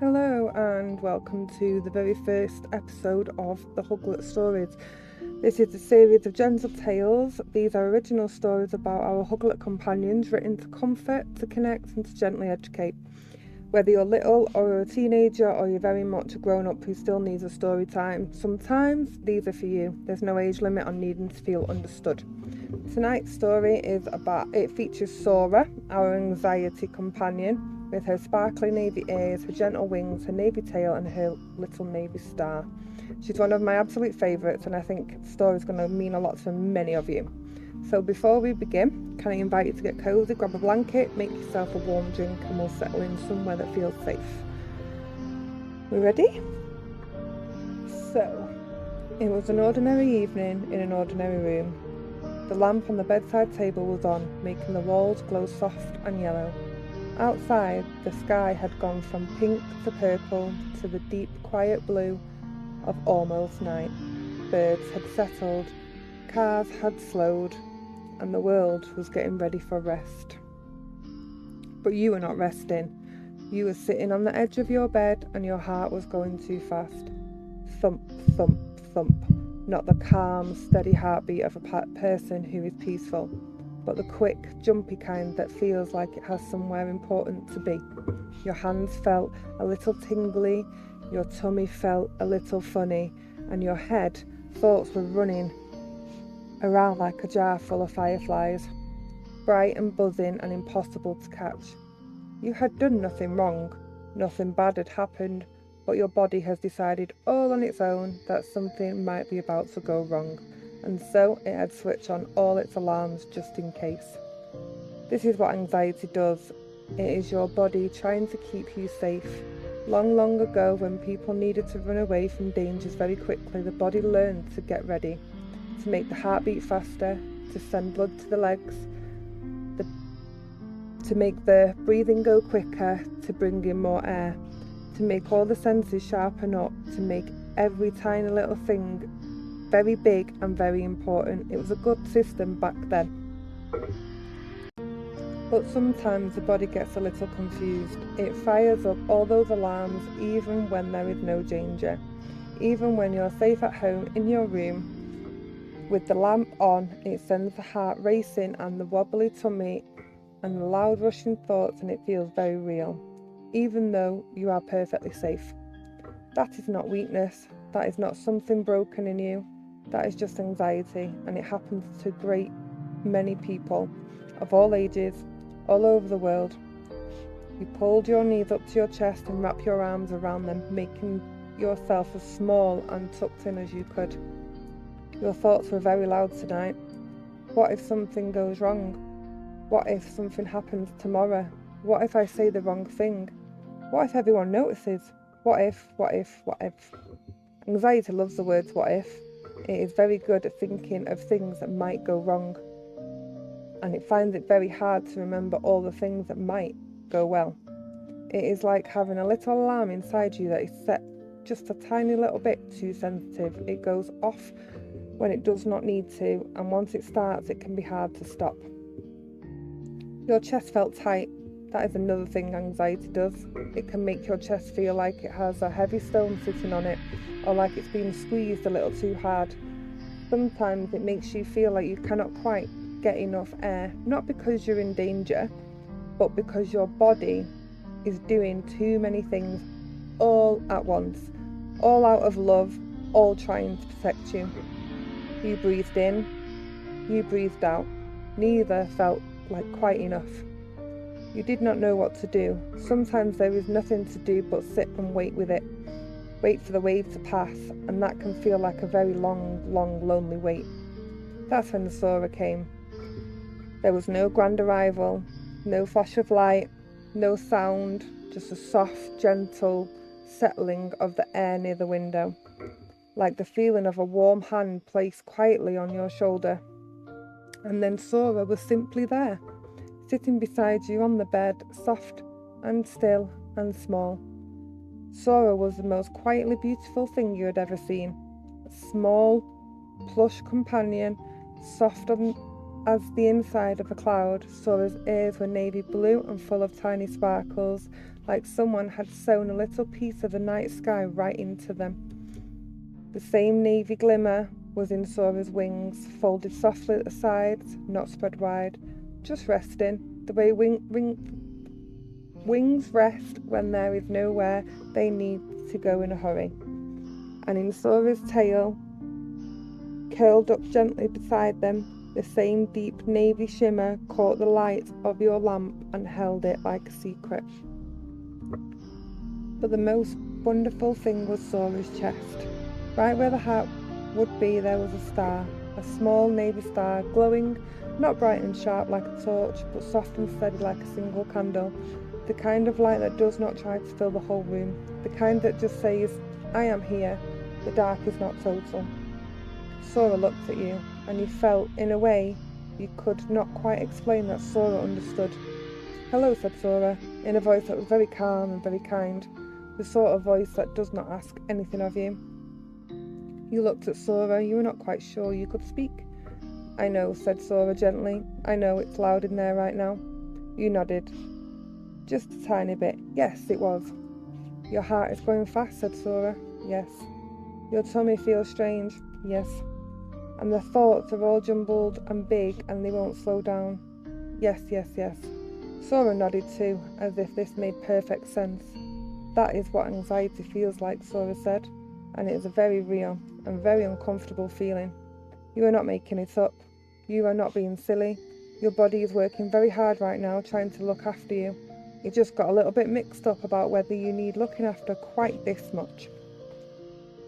Hello and welcome to the very first episode of the Huglet stories. This is a series of gentle tales. These are original stories about our Huglet companions, written to comfort, to connect and to gently educate. Whether you're little or a teenager or you're very much a grown-up who still needs a story time, sometimes these are for you. There's no age limit on needing to feel understood. Tonight's story features Sora, our anxiety companion, with her sparkly navy ears, her gentle wings, her navy tail and her little navy star. She's one of my absolute favourites, and I think the story's going to mean a lot to many of you. So before we begin, can I invite you to get cosy, grab a blanket, make yourself a warm drink, and we'll settle in somewhere that feels safe. We ready? So, it was an ordinary evening in an ordinary room. The lamp on the bedside table was on, making the walls glow soft and yellow. Outside, the sky had gone from pink to purple to the deep, quiet blue of almost night. Birds had settled, cars had slowed, and the world was getting ready for rest. But you were not resting. You were sitting on the edge of your bed and your heart was going too fast. Thump, thump, thump. Not the calm, steady heartbeat of a person who is peaceful, but the quick, jumpy kind that feels like it has somewhere important to be. Your hands felt a little tingly, your tummy felt a little funny, and your head, thoughts were running around like a jar full of fireflies, bright and buzzing and impossible to catch. You had done nothing wrong, nothing bad had happened, but your body has decided all on its own that something might be about to go wrong, and so it had switched on all its alarms just in case. This is what anxiety does. It is your body trying to keep you safe. Long, long ago, when people needed to run away from dangers very quickly, the body learned to get ready, to make the heartbeat faster, to send blood to the legs, to make the breathing go quicker, to bring in more air, to make all the senses sharpen up, to make every tiny little thing very big and very important. It was a good system back then. But sometimes the body gets a little confused. It fires up all those alarms even when there is no danger. Even when you're safe at home in your room with the lamp on, it sends the heart racing and the wobbly tummy and the loud rushing thoughts, and it feels very real, even though you are perfectly safe. That is not weakness. That is not something broken in you. That is just anxiety, and it happens to great many people of all ages, all over the world. You pulled your knees up to your chest and wrapped your arms around them, making yourself as small and tucked in as you could. Your thoughts were very loud tonight. What if something goes wrong? What if something happens tomorrow? What if I say the wrong thing? What if everyone notices? What if? Anxiety loves the words what if. It is very good at thinking of things that might go wrong, and it finds it very hard to remember all the things that might go well. It is like having a little alarm inside you that is set just a tiny little bit too sensitive. It goes off when it does not need to, and once it starts, it can be hard to stop. Your chest felt tight. That is another thing anxiety does. It can make your chest feel like it has a heavy stone sitting on it, or like it's being squeezed a little too hard. Sometimes it makes you feel like you cannot quite get enough air, not because you're in danger, but because your body is doing too many things all at once, all out of love, all trying to protect you. You breathed in, you breathed out. Neither felt like quite enough. You did not know what to do. Sometimes there is nothing to do but sit and wait with it. Wait for the wave to pass, and that can feel like a very long, long, lonely wait. That's when the Sora came. There was no grand arrival, no flash of light, no sound, just a soft, gentle settling of the air near the window, like the feeling of a warm hand placed quietly on your shoulder. And then Sora was simply there, sitting beside you on the bed, soft and still and small. Sora was the most quietly beautiful thing you had ever seen. A small, plush companion, soft and as the inside of a cloud. Sora's ears were navy blue and full of tiny sparkles, like someone had sewn a little piece of the night sky right into them. The same navy glimmer was in Sora's wings, folded softly at the sides, not spread wide, just resting, the way wings rest when there is nowhere they need to go in a hurry. And in Sora's tail, curled up gently beside them, the same deep navy shimmer caught the light of your lamp and held it like a secret. But the most wonderful thing was Sora's chest. Right where the heart would be, there was a star, a small navy star, glowing, not bright and sharp like a torch, but soft and steady like a single candle. The kind of light that does not try to fill the whole room, the kind that just says, I am here, the dark is not total. Sora looked at you, and you felt, in a way, you could not quite explain that Sora understood. Hello, said Sora, in a voice that was very calm and very kind, the sort of voice that does not ask anything of you. You looked at Sora, you were not quite sure you could speak. I know, said Sora gently. I know it's loud in there right now. You nodded. Just a tiny bit. Yes, it was. Your heart is going fast, said Sora. Yes. Your tummy feels strange. Yes. And the thoughts are all jumbled and big and they won't slow down. Yes, yes, yes. Sora nodded too, as if this made perfect sense. That is what anxiety feels like, Sora said, and it is a very real and very uncomfortable feeling. You are not making it up. You are not being silly. Your body is working very hard right now trying to look after you. You just got a little bit mixed up about whether you need looking after quite this much.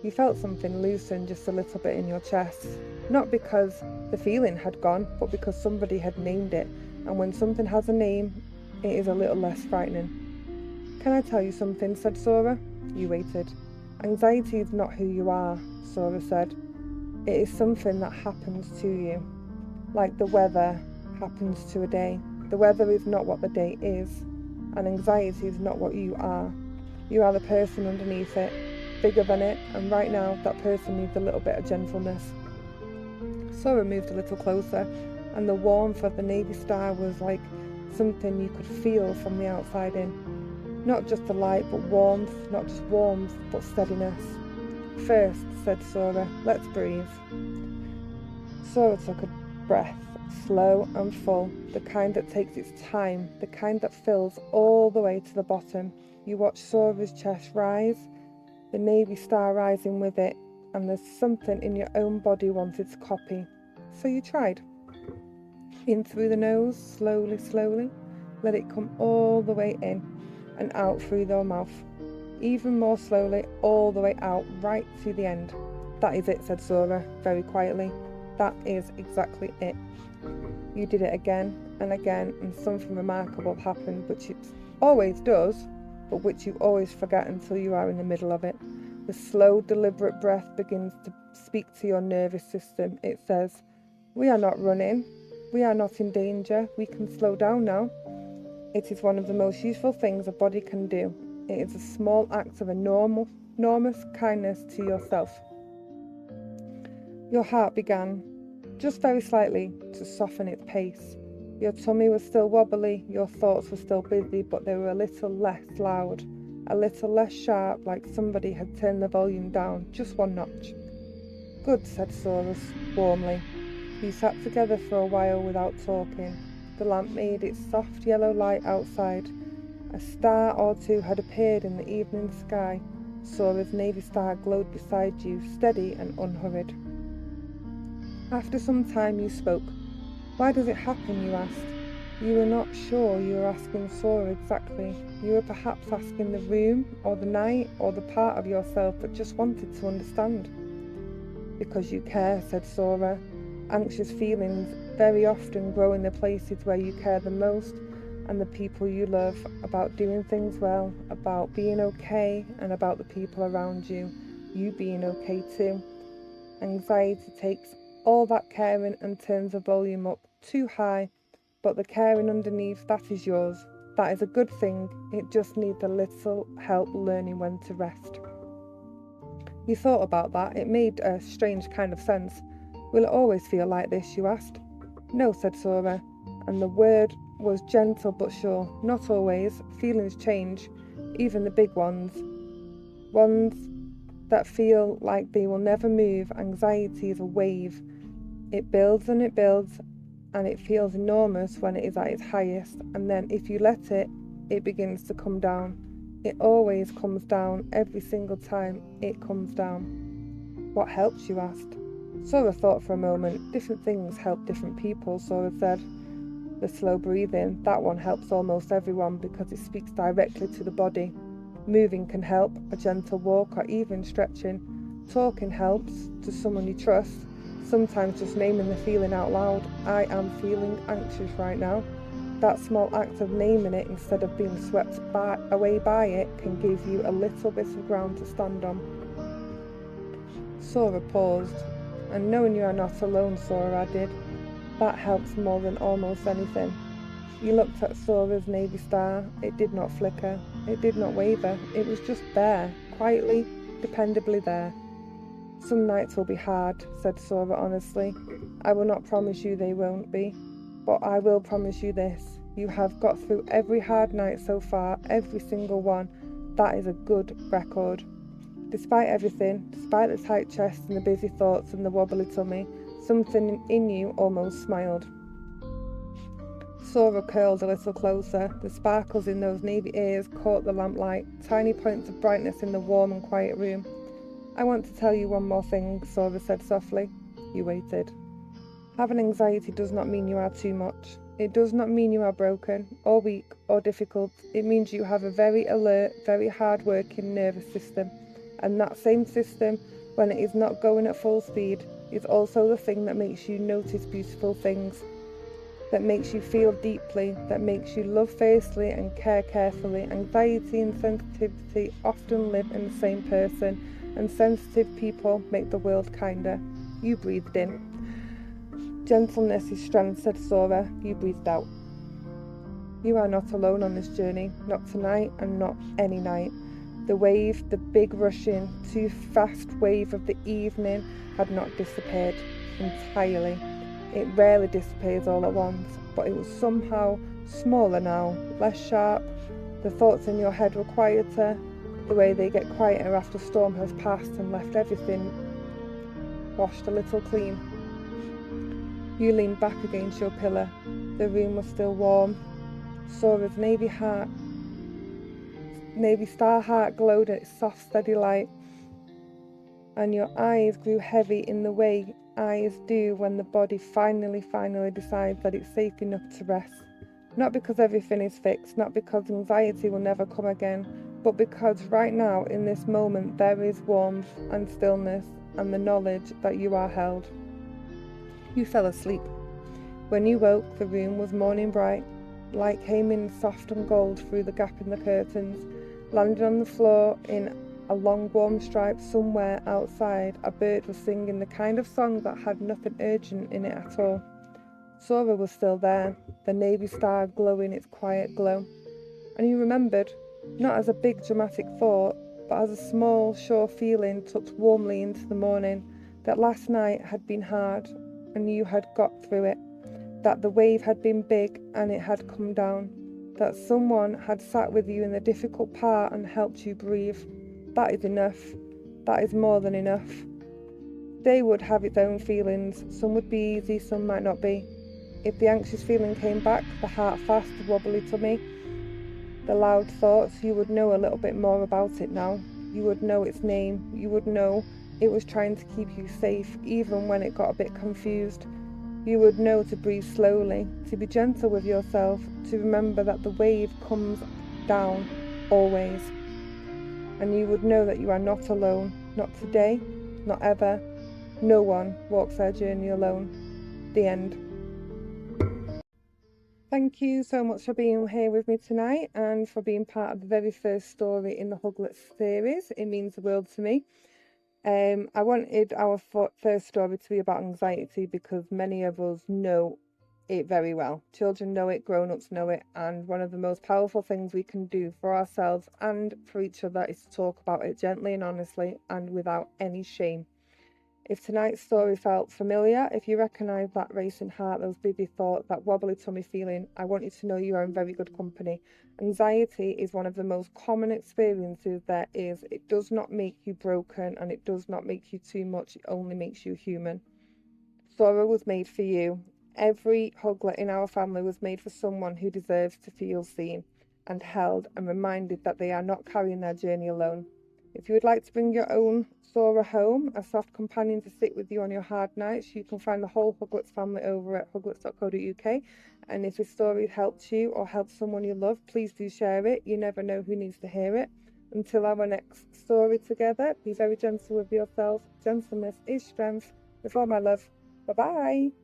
You felt something loosen just a little bit in your chest. Not because the feeling had gone, but because somebody had named it. And when something has a name, it is a little less frightening. Can I tell you something, said Sora. You waited. Anxiety is not who you are, Sora said. It is something that happens to you. Like the weather happens to a day. The weather is not what the day is. And anxiety is not what you are. You are the person underneath it, bigger than it, and right now that person needs a little bit of gentleness. Sora moved a little closer, and the warmth of the navy star was like something you could feel from the outside in. Not just the light, but warmth, not just warmth, but steadiness. First, said Sora, let's breathe. Sora took a breath, slow and full, the kind that takes its time, the kind that fills all the way to the bottom. You watch Sora's chest rise, the navy star rising with it, and there's something in your own body wanted to copy. So you tried. In through the nose, slowly, slowly, let it come all the way in and out through your mouth. Even more slowly, all the way out, right to the end. That is it, said Sora, very quietly. That is exactly it. You did it again and again, and something remarkable happened, which it always does, but which you always forget until you are in the middle of it. The slow, deliberate breath begins to speak to your nervous system. It says, we are not running. We are not in danger. We can slow down now. It is one of the most useful things a body can do. It is a small act of enormous kindness to yourself. Your heart began, just very slightly, to soften its pace. Your tummy was still wobbly, your thoughts were still busy, but they were a little less loud, a little less sharp, like somebody had turned the volume down just one notch. Good, said Sora warmly. You sat together for a while without talking. The lamp made its soft yellow light outside. A star or two had appeared in the evening sky. Sora's navy star glowed beside you, steady and unhurried. After some time you spoke. Why does it happen, you asked. You were not sure you were asking Sora exactly. You were perhaps asking the room, or the night, or the part of yourself that just wanted to understand. Because you care, said Sora. Anxious feelings very often grow in the places where you care the most, and the people you love, about doing things well, about being okay, and about the people around you, you being okay too. Anxiety takes all that caring and turns the volume up too high, but the caring underneath, that is yours. That is a good thing. It just needs a little help learning when to rest. You thought about that. It made a strange kind of sense. Will it always feel like this, you asked? No, said Sora, and the word was gentle but sure. Not always. Feelings change, even the big ones. Ones that feel like they will never move. Anxiety is a wave. It builds and it builds, and it feels enormous when it is at its highest, and then if you let it, it begins to come down. It always comes down. Every single time it comes down. What helps, you asked? Sora thought for a moment. Different things help different people, Sora said. The slow breathing, that one helps almost everyone because it speaks directly to the body. Moving can help, a gentle walk or even stretching. Talking helps to someone you trust. Sometimes just naming the feeling out loud. I am feeling anxious right now. That small act of naming it instead of being swept away by it can give you a little bit of ground to stand on. Sora paused. And knowing you are not alone, Sora added, that helps more than almost anything. You looked at Sora's navy star. It did not flicker. It did not waver. It was just there, quietly, dependably there. Some nights will be hard, said Sora honestly. I will not promise you they won't be, but I will promise you this. You have got through every hard night so far, every single one. That is a good record. Despite everything, despite the tight chest and the busy thoughts and the wobbly tummy, something in you almost smiled. Sora curled a little closer. The sparkles in those navy ears caught the lamplight, tiny points of brightness in the warm and quiet room. I want to tell you one more thing, Sora said softly. You waited. Having anxiety does not mean you are too much. It does not mean you are broken, or weak, or difficult. It means you have a very alert, very hard-working nervous system. And that same system, when it is not going at full speed, is also the thing that makes you notice beautiful things, that makes you feel deeply, that makes you love fiercely and care carefully. Anxiety and sensitivity often live in the same person, and sensitive people make the world kinder. You breathed in. Gentleness is strength, said Sora. You breathed out. You are not alone on this journey, not tonight and not any night. The wave, the big rushing, too fast wave of the evening had not disappeared entirely. It rarely disappears all at once, but it was somehow smaller now, less sharp. The thoughts in your head were quieter, the way they get quieter after storm has passed and left everything washed a little clean. You leaned back against your pillar. The room was still warm. Sora's navy star heart glowed in its soft, steady light, and your eyes grew heavy in the way eyes do when the body finally decides that it's safe enough to rest. Not because everything is fixed, not because anxiety will never come again, but because right now, in this moment, there is warmth and stillness and the knowledge that you are held. You fell asleep. When you woke, the room was morning bright. Light came in soft and gold through the gap in the curtains. Landing on the floor in a long warm stripe somewhere outside, a bird was singing the kind of song that had nothing urgent in it at all. Sora was still there, the navy star glowing its quiet glow. And you remembered, not as a big dramatic thought, but as a small, sure feeling tucked warmly into the morning, that last night had been hard and you had got through it, that the wave had been big and it had come down, that someone had sat with you in the difficult part and helped you breathe. That is enough. That is more than enough. Day would have its own feelings. Some would be easy, some might not be. If the anxious feeling came back, the heart fast, the wobbly tummy, the loud thoughts, you would know a little bit more about it now. You would know its name. You would know it was trying to keep you safe, even when it got a bit confused. You would know to breathe slowly, to be gentle with yourself, to remember that the wave comes down, always. And you would know that you are not alone, not today, not ever. No one walks their journey alone. The end. Thank you so much for being here with me tonight and for being part of the very first story in the Huglets series. It means the world to me. I wanted our first story to be about anxiety because many of us know it very well. Children know it, grown-ups know it, and one of the most powerful things we can do for ourselves and for each other is to talk about it gently and honestly and without any shame. If tonight's story felt familiar, if you recognise that racing heart, those busy thoughts, that wobbly tummy feeling, I want you to know you are in very good company. Anxiety is one of the most common experiences there is. It does not make you broken and it does not make you too much, it only makes you human. Sora was made for you. Every Huglet in our family was made for someone who deserves to feel seen and held and reminded that they are not carrying their journey alone. If you would like to bring your own Sora home, a soft companion to sit with you on your hard nights, you can find the whole Huglets family over at huglets.co.uk. And if this story helped you or helped someone you love, please do share it. You never know who needs to hear it. Until our next story together, be very gentle with yourself. Gentleness is strength. With all my love. Bye-bye.